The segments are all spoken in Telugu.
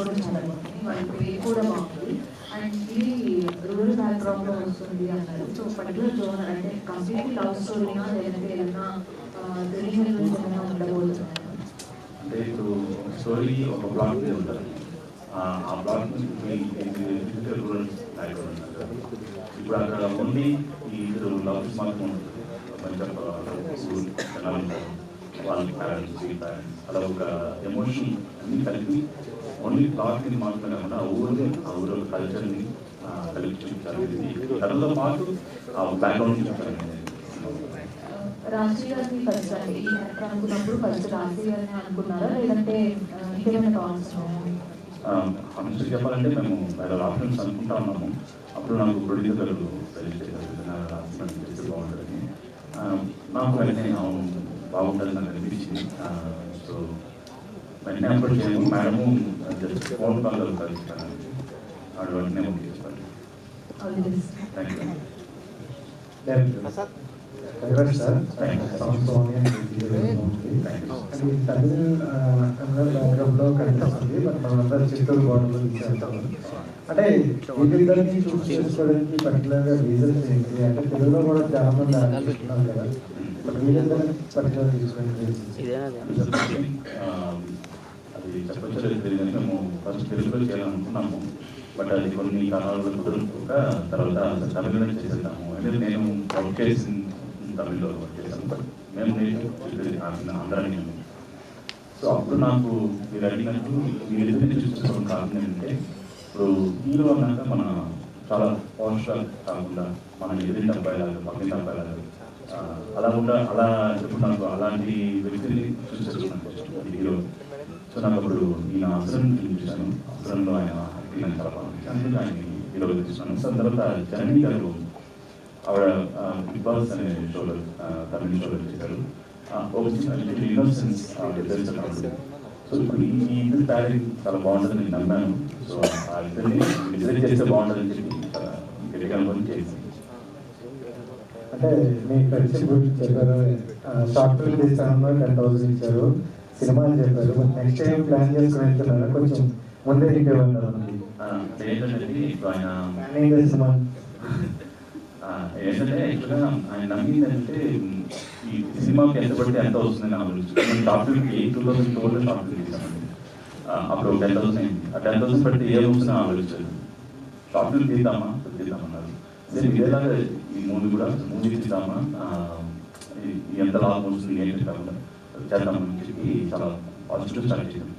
చాలా బాగుంది, వాళ్ళ పే కూడా బాగుంది. అండ్ ఇది రూరల్ బ్యాక్గ్రౌండ్లో వస్తుంది అన్నారు. సో పర్టికులర్ జోన్ అంటే కంప్లీట్లీ లవ్ స్టోరీనా లేదంటే ఏదైనా థ్రిల్లింగ్ ఎలిమెంట్స్ ఏమైనా ఉండబోతున్నాయి? అంటే ఇప్పుడు స్టోరీ ఒక బ్లాక్ మీద ఉంటుంది. ఆ బ్లాక్ డిజిటల్ రూరల్ బ్యాక్గ్రౌండ్ ఉంటుంది. ఇప్పుడు అక్కడ ఓన్లీ ఈ ఇద్దరు లవ్స్ మాత్రం ఉంటుంది. మంచి వాళ్ళ పేరెంట్స్ అలా ఒక ఎమోషన్ అన్ని కలిపి ఓన్లీ ప్లాట్ని మాత్రమే కాకుండా ఆ ఊరు కల్చర్ని కలిపి చూపించాలి. కథతో పాటు ఆ బ్యాక్గ్రౌండ్ చూపించాలి. రాజీ గారిని ఫస్ట్ అంటే ఈ క్యారెక్టర్ అనుకున్నప్పుడు ఫస్ట్ రాజీ గారిని అనుకున్నారా లేదంటే ఇంకేమైనా థాట్స్? ఫస్ట్ చెప్పాలంటే మేము వేరే ఆప్షన్స్ అనుకుంటా ఉన్నాము. అప్పుడు నాకు ప్రొడ్యూసర్ గారు సజెస్ట్ చేశారు బాగుంటుందని. నాకు వెంటనే బాగుంటుంది నాకు అనిపించింది. సో వెంటనే అప్పుడు చేయము మేడము జస్ట్ ఫోన్ కాల్ కలుస్తాను. వాడు వెంటనే ఓకే చేస్తాను. Thank you. బ్యాక్గ్రౌండ్లో కనిపిస్తుంది. బట్ మనందరూ చిత్తూరు బార్డర్లో తీసుకెళ్తాము. అంటే వీళ్ళిద్దరినీ చూస్ చేసుకోవడానికి పర్టికులర్గా రీజన్స్ ఏంటి? అంటే తెలుగులో కూడా చాలా మంది ఆలోచిస్తున్నారు కదా, బట్ వీళ్ళిద్దరినీ పర్టికులర్ తీసుకోవడానికి అది చెప్పచ్చు తెలియదు. మేము ఫస్ట్ తెలుగులో చేయాలనుకున్నాము. బట్ అది కొన్ని కారణాలు కుదరక తర్వాత తమిళలో చేసేద్దాము. అంటే నేను వర్క్ చేసి తమిళ్లో వర్క్ చేశాను. బట్ మేము అందరం. సో అప్పుడు నాకు మీరు అడిగినట్టు మీరు ఎదురు చూసుకోవడం కారణం ఏంటంటే ఇప్పుడు హీరో అన్నాక మన చాలా పౌరుషాలు కాకుండా మన ఎదురింటి అబ్బాయిలాగా పక్కన అబ్బాయిలాగా అలా ఇప్పుడు నాకు అలాంటి వ్యక్తిని చూసేస్తున్నాను హీరో. సో నాకు అప్పుడు ఈయన అసురన్ చూశాను. అసురంలో ఆయన నేను చాలా బాగుంది ఆయన హీరోగా చూసాను. సో తర్వాత జనని గారు ఆవిడ బిగ్ బాస్ అనే షోలో తమిళ షోలో చేశారు. ఒక చిన్న ఇన్నోసెన్స్ తెలుసు. సో ఇప్పుడు ఈ ఇద్దరు ప్యారింగ్ చాలా బాగుంటుందని నేను నమ్మాను. సో ఆ ఇద్దరిని డిజైన్ చేస్తే బాగుంటుందని చెప్పి గట్టిగా అనుకుని చేసి. అంటే మీ ఫ్రెండ్షిప్ గురించి చెప్పారు. షార్ట్ ఫిల్మ్ తీస్తాను 10,000 ఇచ్చారు, సినిమాలు చెప్పారు. నెక్స్ట్ టైం ప్లాన్ చేసుకుని వెళ్తున్నారా? కొంచెం ముందే ఇంకేమన్నారు ఏంటంటే ఇప్పుడు ఆయన ఏంటంటే యాక్చువల్గా ఆయన నమ్మిందంటే ఈ సినిమాకి ఎంత పడితే ఎంత వస్తుందని ఆలోచించి నేను షార్ట్ ఫిల్మ్కి 2004లో షార్ట్ ఫిల్మ్ తీసామండి. అప్పుడు 10,000 అయింది. ఆ 10,000 పడితే ఏ వస్తుందని ఆలోచించారు. షార్ట్ ఫిల్మ్ తీద్దామన్నారు. సరే ఇదేలాగా ఈ మూవీ తీద్దామా, ఎంత లాభం వస్తుంది ఏంటి కాకుండా చేద్దామని చెప్పి చాలా పాజిటివ్ స్టార్ట్ చేశాను.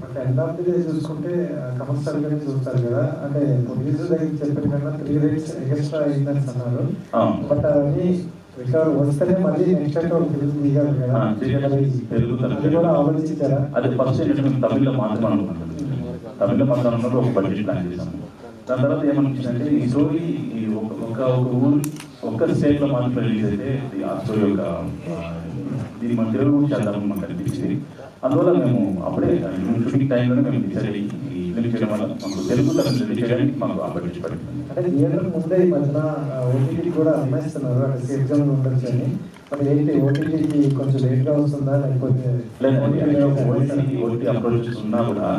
అంటే ఎండ్ ఆఫ్ ది డే చూసుకుంటే కమర్షియల్ గానే చూస్తారు కదా. అంటే ప్రొడ్యూసర్ దగ్గర చెప్పిన కన్నా 3 rates ఎక్స్ట్రా అయిందని అన్నారు. బట్ అవన్నీ రికవర్ వస్తేనే మళ్ళీ నెక్స్ట్ ఒక ఫిల్మ్ తీయాలి కదా, అది కూడా ఆలోచించారా? అది ఫస్ట్ ఏంటంటే తమిళ్లో మాత్రం అనుకున్నాను. తమిళ్లో మాత్రం అన్నప్పుడు ఒక బడ్జెట్ ప్లాన్ చేశాను. దాని తర్వాత ఏమనిపించిందంటే ఈ స్టోరీ ఒక ఊరు ఒక్క స్టేట్లో మాత్రం రిలీజ్ అయితే ఆ స్టోరీ యొక్క దీన్ని మన తెలుగు చేద్దామని మాకు అనిపించింది. అందువల్ల మేము అప్పుడే షూటింగ్ టైంలోనే మేము డిసైడ్ అయ్యి ఈ ఫిల్మ్ చేయడం వల్ల మాకు తెలుగు రిలీజ్ చేయడానికి మాకు ఆ బడ్జెట్ పడుతుంది. అంటే థియేటర్ ముందే ఈ మధ్యన ఓటీటీ కూడా అమ్మేస్తున్నారు, అంటే సేఫ్ జోన్ ఉండొచ్చు అని. మరి ఏంటి ఓటీటీకి కొంచెం లేట్గా వస్తుందా లేకపోతే? ఓటీటీ అప్రోచెస్ ఉన్నా కూడా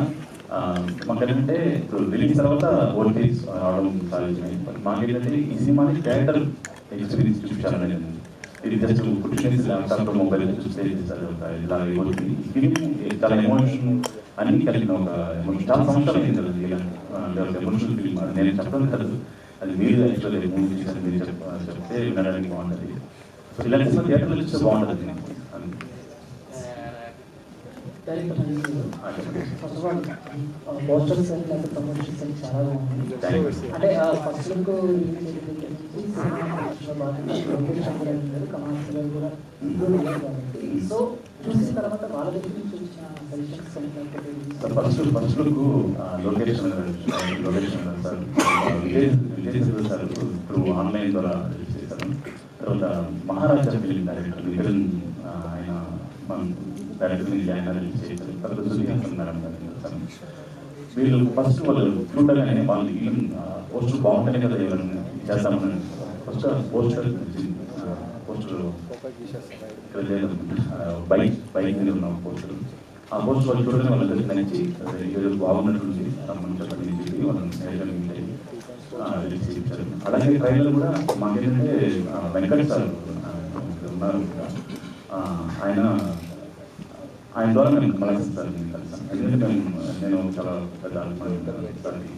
మాకేంటంటే ఇప్పుడు రిలీజ్ తర్వాత ఓటీటీస్ రావడం సాధించినాయి. మాకేంటంటే ఈ సినిమాని థియేటర్ ఎక్స్పీరియన్స్ చూపించాలని ఇది జస్ట్ కూర్చుని ల్యాప్టాప్లో మొబైల్ చూస్తే ఇలా ఫిలిం చాలా ఎమోషన్ అన్ని కలిగిన ఒక ఎమోషన్. చాలా సంవత్సరాలు అయింది కదా ఎమోషనల్ ఫిలిం. నేను చెప్పడం కాదు, అది మీరు యాక్చువల్లీ మూవీ చేశారు, మీరు చెప్తే వినడానికి బాగుంటుంది. సో ఇలాంటి సినిమా థియేటర్లో చూస్తే బాగుంటుంది. పోస్టర్స్ అని లేకపోతే ప్రమోషన్స్ అని చాలా బాగుంది. అంటే ఫస్ట్ లుక్ కమర్షియల్ కూడా సో చూసిన తర్వాత వాళ్ళ దగ్గర నుంచి వచ్చిన suggestions first look location sir Vijay sir ఇప్పుడు ఆన్లైన్ ద్వారా చేశారు. తర్వాత మహారాజా ఫిలిం డైరెక్టర్ ఆయన డైరెక్టర్ చేశారు. తర్వాత వీళ్ళు ఫస్ట్ వాళ్ళు చూడగానే వాళ్ళు ఈవెన్ పోస్టర్ బాగుంటాయి కదా ఎవరైనా చేద్దామని ఫస్ట్ పోస్టర్ బైక్ మీద ఉన్న పోస్టర్ ఆ పోస్ట్ వాళ్ళు చూడగానే వాళ్ళందరికీ నచ్చి ఏదో బాగున్నట్టుంది రమ్మని చెప్పండి అని చెప్పి వాళ్ళని నేరుగా మీట్ అయ్యి రిలీజ్ చేయించారు. అలాగే ట్రైలర్ కూడా మాకేంటంటే వెంకట్ సార్ ఉన్నారు కదా, ఆయన ద్వారా మేము కలెక్షన్ సార్ కలిసాం. ఎందుకంటే నేను చాలా పెద్ద సార్కి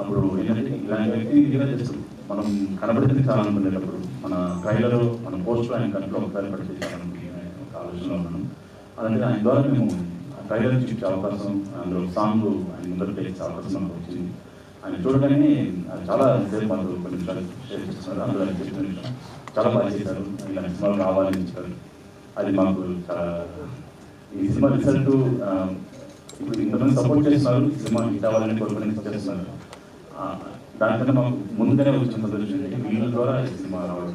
అప్పుడు ఏంటంటే ఇలాంటి వ్యక్తి ఇదిగా చేస్తాం మనం కనబడుతుంది చాలా అనుకునేటప్పుడు మన ట్రైలర్ మన పోస్ట్లో ఆయన కంట్లో ఒకసారి పడితే చాలనుకునే ఒక ఆలోచనలో ఉన్నాను. అలాంటి ఆయన ద్వారా మేము ట్రైలర్ చూపించే అవకాశం, అందులో సాంగ్ ఆయన ముందర చేసే అవకాశం మనకు వచ్చింది. ఆయన చూడగానే చాలా సేపు మాకు కొన్ని నిమిషాలు షేర్ చేస్తున్నారు. అందులో ఆయన చెప్పిన నిమిషం చాలా బాగా చేశారు, ఇలాంటి సినిమాలు రావాలని చెప్పారు. అది మాకు చాలా ఈ సినిమా రిజల్ట్ ఇప్పుడు ఇంతమంది సపోర్ట్ చేస్తున్నారు, ఈ సినిమా హిట్ అవ్వాలని కోరుకుని చేస్తున్నారు. దానికన్నా మాకు ముందుగానే వచ్చిన సంతోషం వీళ్ళ ద్వారా ఈ సినిమా రావడం.